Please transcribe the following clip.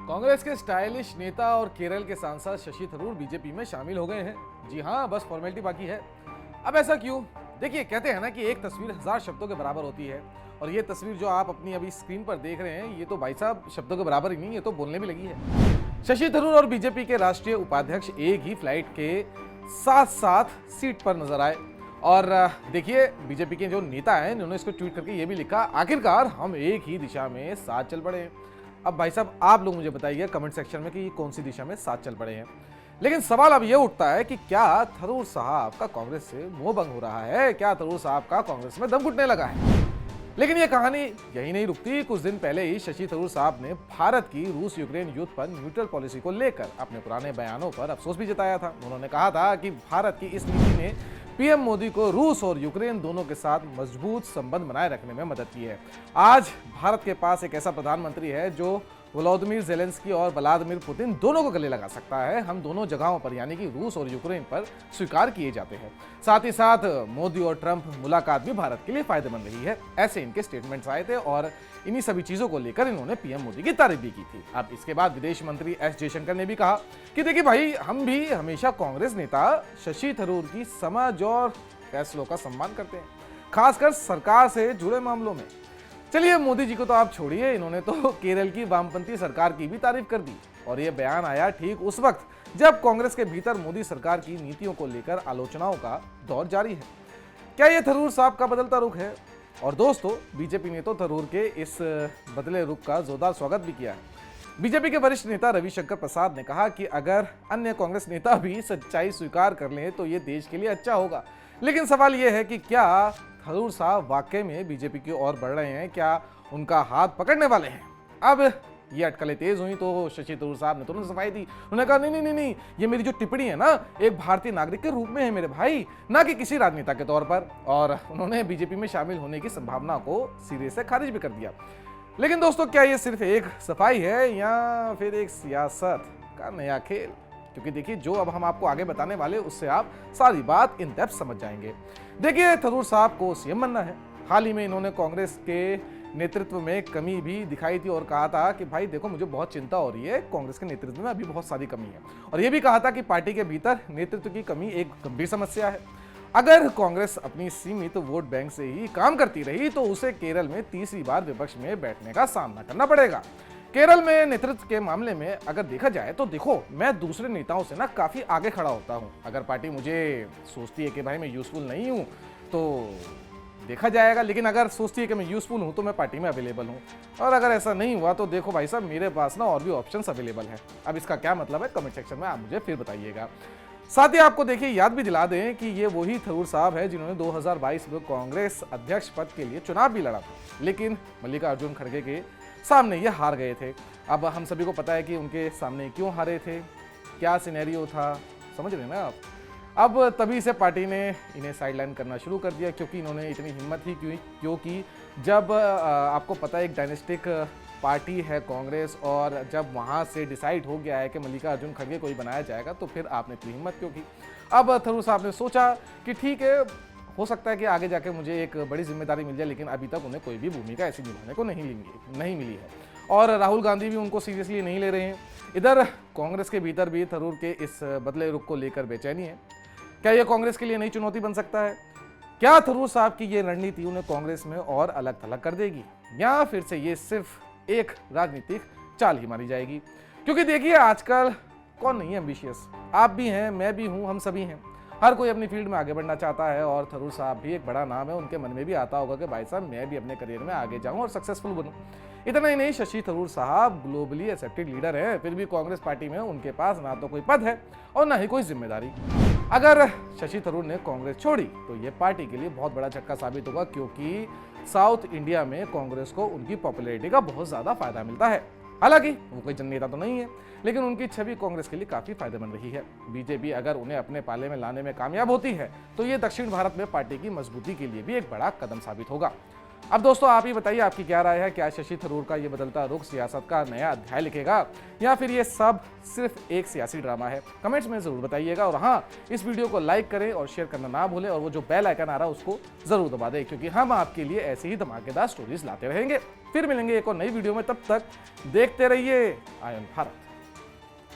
कांग्रेस के स्टाइलिश नेता और केरल के सांसद शशि थरूर बीजेपी में शामिल हो गए हैं। जी हाँ, बस फॉर्मेलिटी बाकी है। अब ऐसा क्यों? देखिए, कहते हैं ना कि एक तस्वीर 1000 शब्दों के बराबर होती है। और ये तस्वीर जो आप अपनी अभी स्क्रीन पर देख रहे हैं, ये तो भाई साहब शब्दों के बराबर ही नहीं, ये तो बोलने भी लगी है। शशि थरूर और बीजेपी के राष्ट्रीय उपाध्यक्ष एक ही फ्लाइट के साथ साथ सीट पर नजर आए। और देखिए, बीजेपी के जो नेता हैं उन्होंने इसको ट्वीट करके ये भी लिखा, आखिरकार हम एक ही दिशा में साथ चल पड़े हैं। अब भाई साहब, आप लोग मुझे बताइए कमेंट सेक्शन में कि ये कौन सी दिशा में साथ चल पड़े हैं। लेकिन सवाल अब ये उठता है कि क्या थरूर साहब का कांग्रेस से मोह भंग हो रहा है? क्या थरूर साहब का कांग्रेस में दम घुटने लगा है? लेकिन ये कहानी यही नहीं रुकती। कुछ दिन पहले ही शशि थरूर साहब ने भारत की रूस यूक्रेन युद्ध पर न्यूट्रल पॉलिसी को लेकर अपने पुराने बयानों पर अफसोस भी जताया था। उन्होंने कहा था कि भारत की इस नीति ने पीएम मोदी को रूस और यूक्रेन दोनों के साथ मजबूत संबंध बनाए रखने में मदद की है। आज भारत के पास एक ऐसा प्रधानमंत्री है जो व्लादिमीर ज़ेलेंस्की और व्लादिमीर पुतिन दोनों को गले लगा सकता है। हम दोनों जगहों पर यानी कि रूस और यूक्रेन पर स्वीकार किए जाते हैं। साथ ही साथ मोदी और ट्रंप मुलाकात भी भारत के लिए फायदेमंद रही है। ऐसे इनके स्टेटमेंट्स आए थे और इन्हीं सभी चीजों को लेकर इन्होंने पीएम मोदी की तारीफ भी की थी। अब इसके बाद विदेश मंत्री एस जयशंकर ने भी कहा कि देखिए भाई, हम भी हमेशा कांग्रेस नेता शशि थरूर की समझ और फैसलों का सम्मान करते हैं, खासकर सरकार से जुड़े मामलों में। चलिए, मोदी जी को तो आप छोड़िए, इन्होंने तो केरल की वामपंथी सरकार की भी तारीफ कर दी। और ये बयान आया ठीक उस वक्त जब कांग्रेस के भीतर मोदी सरकार की नीतियों को लेकर आलोचनाओं का दौर जारी है। क्या ये थरूर साहब का बदलता रुख है? और दोस्तों, बीजेपी ने तो थरूर के इस बदले रुख का जोरदार स्वागत भी किया है। बीजेपी के वरिष्ठ नेता रविशंकर प्रसाद ने कहा कि अगर अन्य कांग्रेस नेता भी सच्चाई स्वीकार कर लें तो ये देश के लिए अच्छा होगा। लेकिन सवाल ये है कि क्या थरूर साहब वाकई में बीजेपी की ओर बढ़ रहे हैं? क्या उनका हाथ पकड़ने वाले हैं? अब ये अटकलें तेज हुई तो शशि थरूर साहब ने तुरंत सफाई दी। उन्होंने कहा, नहीं, ये मेरी जो टिप्पणी है ना, एक भारतीय नागरिक के रूप में है मेरे भाई, ना कि किसी राजनेता के तौर पर। और उन्होंने बीजेपी में शामिल होने की संभावना को सिरे से खारिज भी कर दिया। लेकिन दोस्तों, क्या ये सिर्फ एक सफाई है या फिर एक सियासत का नया खेल? क्योंकि देखिए, जो अब हम आपको आगे बताने वाले उससे आप सारी बात इन डेप्थ समझ जाएंगे। देखिए, थरूर साहब को सीएम बनना है। हाल ही में इन्होंने कांग्रेस के नेतृत्व में कमी भी दिखाई थी और कहा था कि भाई देखो, मुझे बहुत चिंता हो रही है, कांग्रेस के नेतृत्व में अभी बहुत सारी कमी है। और यह भी कहा था कि पार्टी के भीतर नेतृत्व की कमी एक गंभीर समस्या है। अगर कांग्रेस अपनी सीमित वोट बैंक से ही काम करती रही तो उसे केरल में तीसरी बार विपक्ष में बैठने का सामना करना पड़ेगा। केरल में नेतृत्व के मामले में अगर देखा जाए तो देखो, मैं दूसरे नेताओं से ना काफी आगे खड़ा होता हूं। अगर पार्टी मुझे सोचती है कि भाई मैं यूजफुल नहीं हूं तो देखा जाएगा, लेकिन अगर सोचती है कि मैं यूजफुल हूं तो मैं पार्टी में अवेलेबल हूं। और अगर ऐसा नहीं हुआ तो देखो भाई साहब, मेरे पास ना और भी ऑप्शंस अवेलेबल है। अब इसका क्या मतलब है, कमेंट सेक्शन में आप मुझे फिर बताइएगा। साथ ही आपको देखिए याद भी दिला दें कि ये वही थरूर साहब है जिन्होंने 2022 में कांग्रेस अध्यक्ष पद के लिए चुनाव भी लड़ा था, लेकिन मल्लिकार्जुन खड़गे के सामने ये हार गए थे। अब हम सभी को पता है कि उनके सामने क्यों हारे थे, क्या सिनेरियो था, समझ रहे हैं ना आप। अब तभी से पार्टी ने इन्हें साइडलाइन करना शुरू कर दिया, क्योंकि इन्होंने इतनी हिम्मत ही क्योंकि जब आपको पता है एक डायनेस्टिक पार्टी है कांग्रेस, और जब वहाँ से डिसाइड हो गया है कि मल्लिकार्जुन खड़गे को ही बनाया जाएगा तो फिर आपने इतनी हिम्मत क्यों की? अब थरूर साहब ने सोचा कि ठीक है, हो सकता है कि आगे जाके मुझे एक बड़ी जिम्मेदारी मिल जाए, लेकिन अभी तक उन्हें कोई भी भूमिका ऐसी निभाने को नहीं मिली है। और राहुल गांधी भी उनको सीरियसली नहीं ले रहे हैं। इधर कांग्रेस के भीतर भी थरूर के इस बदले रुख को लेकर बेचैनी है। क्या यह कांग्रेस के लिए नई चुनौती बन सकता है? क्या थरूर साहब की ये रणनीति उन्हें कांग्रेस में और अलग थलग कर देगी, या फिर से ये सिर्फ एक राजनीतिक चाल ही मानी जाएगी? क्योंकि देखिए, आजकल कौन नहीं है एम्बिशियस? आप भी हैं, मैं भी हूं, हम सभी हैं। हर कोई अपनी फील्ड में आगे बढ़ना चाहता है और थरूर साहब भी एक बड़ा नाम है। उनके मन में भी आता होगा कि भाई साहब, मैं भी अपने करियर में आगे जाऊं और सक्सेसफुल बनूं। इतना ही नहीं, शशि थरूर साहब ग्लोबली एक्सेप्टेड लीडर हैं, फिर भी कांग्रेस पार्टी में उनके पास ना तो कोई पद है और ना ही कोई जिम्मेदारी। अगर शशि थरूर ने कांग्रेस छोड़ी तो ये पार्टी के लिए बहुत बड़ा झटका साबित होगा, क्योंकि साउथ इंडिया में कांग्रेस को उनकी पॉपुलैरिटी का बहुत ज्यादा फायदा मिलता है। हालांकि वो कोई जननेता तो नहीं है, लेकिन उनकी छवि कांग्रेस के लिए काफी फायदेमंद रही है। बीजेपी अगर उन्हें अपने पाले में लाने में कामयाब होती है तो ये दक्षिण भारत में पार्टी की मजबूती के लिए भी एक बड़ा कदम साबित होगा। अब दोस्तों आप ही बताइए, आपकी क्या राय है? क्या शशि थरूर का ये बदलता रुख सियासत का नया अध्याय लिखेगा, या फिर ये सब सिर्फ एक सियासी ड्रामा है? कमेंट्स में जरूर बताइएगा। और हाँ, इस वीडियो को लाइक करें और शेयर करना ना भूलें, और वो जो बेल आइकन आ रहा है उसको जरूर दबा दें, क्योंकि हम आपके लिए ऐसी ही धमाकेदार स्टोरीज लाते रहेंगे। फिर मिलेंगे एक और नई वीडियो में, तब तक देखते रहिए आयन भारत।